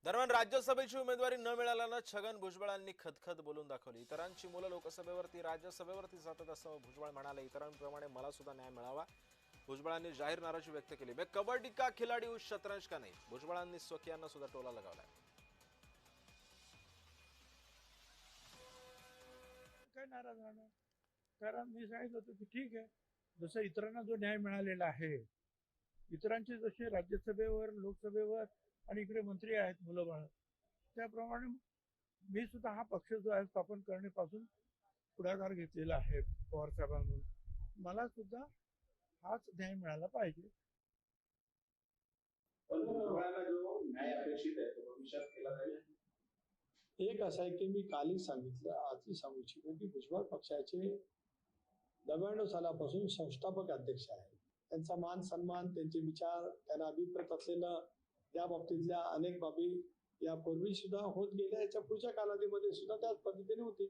दरम्यान राज्यसभेची उमेदवारी न मिळाल्यानं छगन भुजबळांनी खदखद बोलून दाखवली. इतरांची मुलं लोकसभेवरती राज्यसभेवरती जातात असं भुजबळ म्हणाले. इतरांप्रमाणे मला सुद्धा न्याय मिळावा. भुजबळांनी जाहीर नाराजी व्यक्त केली. मैं कबड्डी का खिलाडी हूं, शतरंज का नाही. भुजबळांनी स्वकीयांना सुद्धा टोला लगावलाय. काय नाराज राहणार? कारण मी सांगितलं होतं की ठीक आहे, जसं इतरांना जो न्याय मिळालेला आहे, इतरांचे जसे राज्यसभेवर, लोकसभेवर आणि इकडे मंत्री आहेत मुलं बाळ, त्याप्रमाणे मी सुद्धा हा पक्ष जो आहे स्थापन करण्यापासून पुढाकार घेतलेला आहे पवार साहेबांकडून. मला सुद्धा हाच न्याय मिळाला पाहिजे. पण भुजबळांना जो न्याय अपेक्षित आहे तो भविष्यात केला जाईल. एक असं आहे की मी कालही सांगितलं, आजही सांगू इच्छितो की भुजबळ पक्षाचे 99 सालापासून संस्थापक अध्यक्ष आहेत. त्यांचा मान सन्मान, त्यांचे विचार, त्यांना अभिप्रेत असलेलं त्या बाबतीतल्या अनेक बाबी यापूर्वी सुद्धा होत गेल्या, याच्या पुढच्या कालावधीमध्ये सुद्धा त्याच पद्धतीने होती.